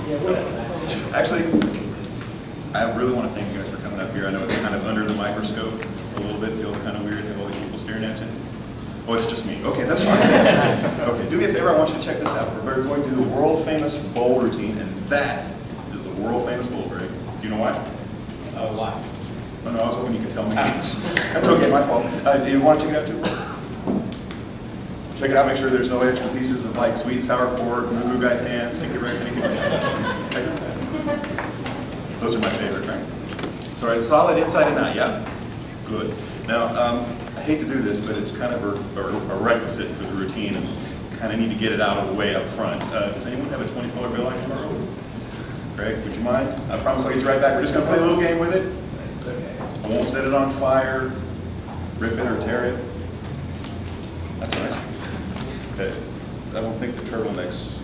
Actually, I really want to thank you guys for coming up here. I know it's kind of under the microscope a little bit. Feels kind of weird to have all these people staring at you. Oh, it's just me. Okay, that's fine. Okay, do me a favor. I want you to check this out. We're going to do the world famous bowl routine, and that is the world famous bowl, Greg. Do you know why? Why? Oh, no, I was hoping you could tell me. That's okay, my fault. You want to check it out too? Check it out. Make sure there's no extra pieces of like sweet and sour pork, moo guy pants, sticky rice, anything like that. Excellent. Those are my favorite, right? So it's solid inside and out, yeah? Good. Now, I hate to do this, but it's kind of a requisite for the routine, and kind of need to get it out of the way up front. Does anyone have a $20 bill I can borrow? Greg, would you mind? I promise I'll get you right back. We're just going to play a little game with it. It's okay. I won't set it on fire, rip it or tear it. That's nice. Okay. I don't think the turtlenecks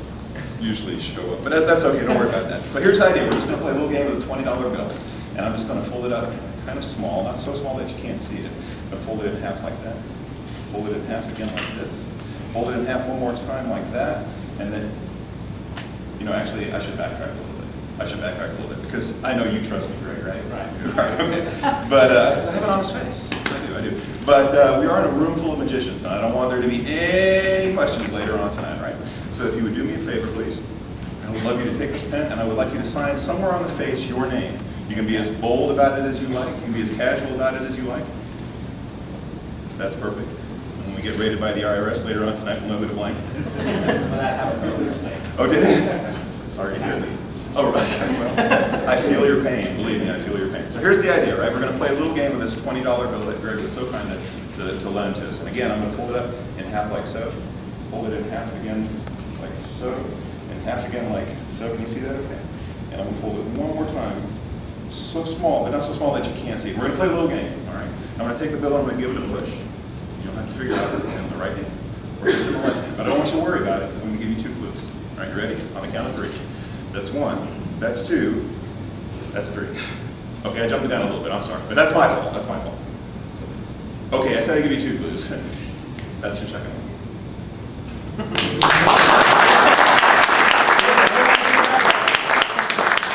usually show up, but that's okay. Don't worry about that. So here's the idea. We're just going to play a little game with a $20 bill, and I'm just going to fold it up kind of small, not so small that you can't see it, but fold it in half like that. Fold it in half again like this. Fold it in half one more time like that, and then, you know, actually, I should backtrack a little bit. I should backtrack a little bit, because I know you trust me, Greg, right? Right, okay. But I have an honest face. I do. But we are in a room full of magicians, and I don't want there to be any questions later on tonight, right? So if you would do me a favor, please, I would love you to take this pen, and I would like you to sign somewhere on the face your name. You can be as bold about it as you like. You can be as casual about it as you like. That's perfect. When we get rated by the IRS later on tonight, we'll know who to blame. Oh, did it? Sorry to hear that. Oh, right. Well, I feel your pain. Believe me, I feel your pain. So here's the idea, right? We're going to play a little game with this $20 bill that Greg was so kind to lend to us. And again, I'm going to fold it up in half like so. Fold it in half again like so. And half again like so. Can you see that? Okay. And I'm going to fold it one more time. So small, but not so small that you can't see it. We're going to play a little game, all right? I'm going to take the bill and I'm going to give it a push. You don't have to figure out if it's in the right hand or if it's in the left hand. But I don't want you to worry about it, because I'm going to give you 2 clues. All right, you ready? On the count of 3. That's 1, that's 2, that's 3. Okay, I jumped it down a little bit, I'm sorry. But that's my fault, that's my fault. Okay, I said I'd give you 2 clues. That's your second one.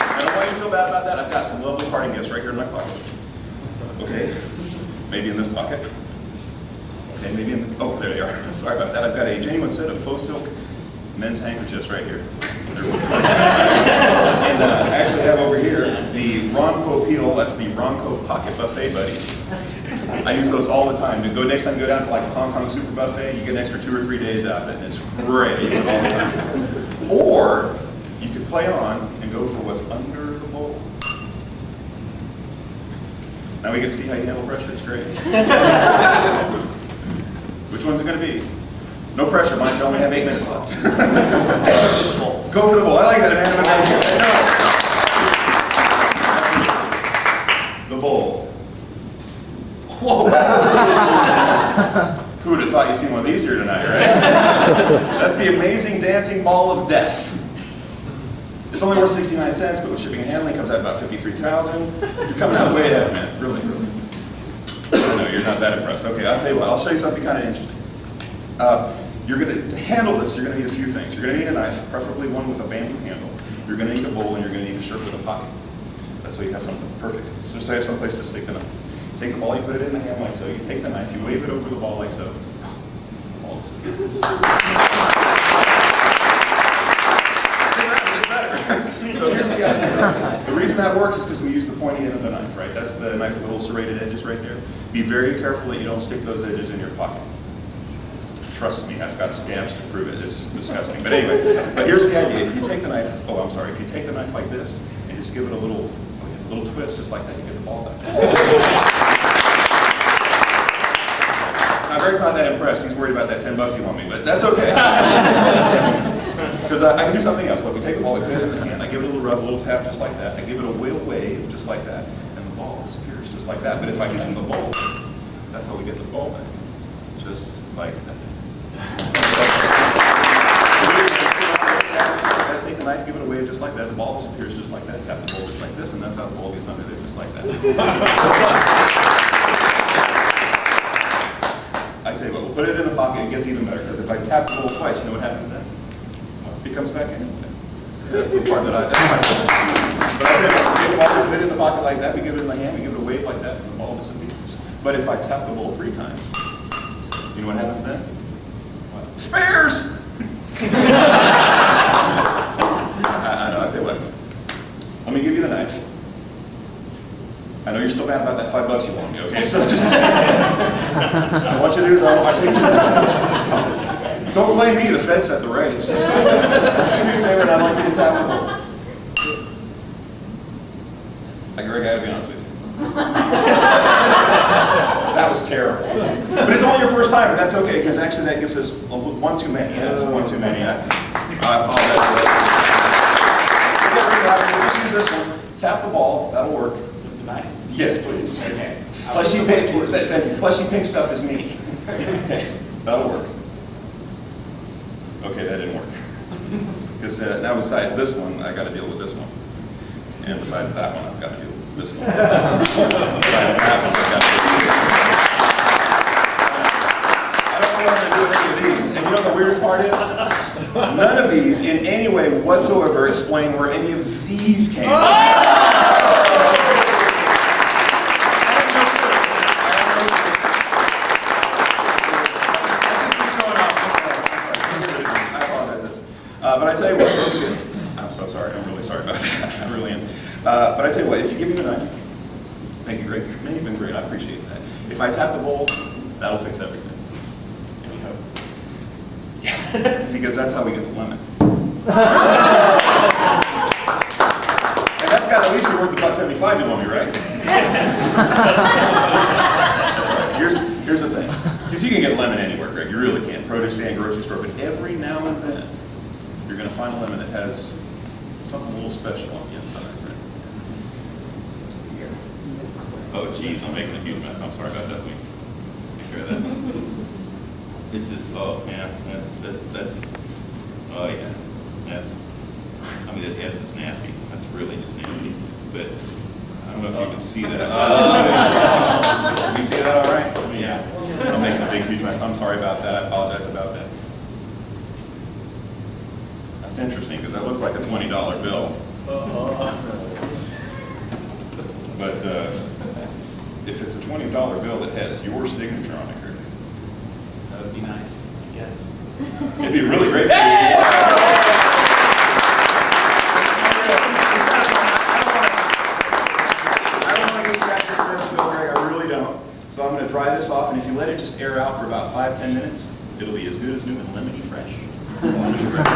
I don't want you to feel bad about that. I've got some lovely parting gifts right here in my pocket. Okay, maybe in this pocket. Okay, maybe in the, oh, there they are. Sorry about that. I've got a genuine set of faux silk men's handkerchiefs right here. And I actually have over here the Ronco Peel, that's the Ronco Pocket Buffet Buddy. I use those all the time. Next time you go down to like the Hong Kong Super Buffet, you get an extra 2 or 3 days out of it, and it's great. I use it all the time. Or you could play on and go for what's under the bowl. Now we get to see how you handle pressure. It's great. Which one's it going to be? No pressure, mind you, I only have 8 minutes left. Go for the bowl. I like that, Amanda. The bowl. Whoa. Who would have thought you'd seen one of these here tonight, right? That's the amazing dancing ball of death. It's only worth 69 cents, but with shipping and handling, it comes out about $53,000. You're coming out way ahead, man. Really. No, you're not that impressed. Okay, I'll tell you what. I'll show you something kind of interesting. You're going to handle this. You're going to need a few things. You're going to need a knife, preferably one with a bamboo handle. You're going to need a bowl, and you're going to need a shirt with a pocket. That's so you have something perfect. So you have some place to stick the knife. Take the ball, you put it in the hand like so. You take the knife, you wave it over the ball like so. The ball disappears. It's better. So here's the idea. The reason that works is because we use the pointy end of the knife, right? That's the knife with the little serrated edges right there. Be very careful that you don't stick those edges in your pocket. Trust me, I've got stamps to prove it. It's disgusting. But anyway, but here's the idea. If you take the knife, if you take the knife like this and just give it a little twist, just like that, you get the ball back. Now, Greg's not that impressed. He's worried about that $10 he won me, but that's okay. Because I can do something else. Look, we take the ball, we put it in the hand, I give it a little rub, a little tap, just like that. I give it a wave, just like that, and the ball disappears just like that. But if I give him the ball, that's how we get the ball back. Just like that. Take the knife, give it a wave just like that, the ball disappears just like that, tap the ball just like this, and that's how the ball gets under there just like that. I tell you what, we'll put it in the pocket, it gets even better, because if I tap the ball twice, you know what happens then? It comes back anyway. That's the part that's my fault. But I said, we get the ball, we put it in the pocket like that, we give it in the hand, we give it a wave like that, and the ball disappears. But if I tap the ball 3 times, you know what happens then? What? Spares! I know, I'll tell you what. Let me give you the knife. I know you're still mad about that $5 you want me, okay? So just, I want you to do is I want you to don't blame me, the Fed set the rates. Just do me a favor and I'd like you to tap the ball. Greg, I gotta be honest with you. That was terrible. But it's only your first time, but that's okay, because actually that gives us one too many. That's one too many. I apologize for that. We'll just use this one. Tap the ball, that'll work. With the knife? Yes, please. Okay. Fleshy pink, thank you. Fleshy pink stuff is me. Okay, that'll work. Okay, that didn't work. Because now besides this one, I got to deal with this one. And besides that one, I've got to deal with this one. Besides that one, I've got to deal with this one. I don't know what I'm going to do with any of these. And you know what the weirdest part is? None of these in any way whatsoever explain where any of these came from. But I tell you what, really good. I'm so sorry. I'm really sorry about that. I really am. But I tell you what, if you give me the knife, thank you, Greg. Man, you've been great. I appreciate that. If I tap the bowl, that'll fix everything. Any hope? Yeah. See, because that's how we get the lemon. And that's got to at least be worth the $1.75 you want me, right? That's all right. Here's the thing. Because you can get lemon anywhere, Greg. You really can. Produce stand, grocery store. But every now and then, you're going to find a lemon that has something a little special on the inside. Right? Let's see here. Oh, geez, I'm making a huge mess. I'm sorry about that. Let me take care of that. It's just, oh, yeah, that's, oh, yeah. That's, I mean, it's just nasty. That's really just nasty. But I don't know if you can see that. Can you see that all right? Yeah. I'm making a big, huge mess. I'm sorry about that. I apologize about that. It's interesting because that looks like a $20 bill. But if it's a $20 bill that has your signature on it, That would be nice, I guess. it'd be really great. I don't want to get back this messy bill, Greg. I really don't. So I'm going to dry this off, and if you let it just air out for about 5-10 minutes, it'll be as good as new and lemony fresh. Lemony fresh.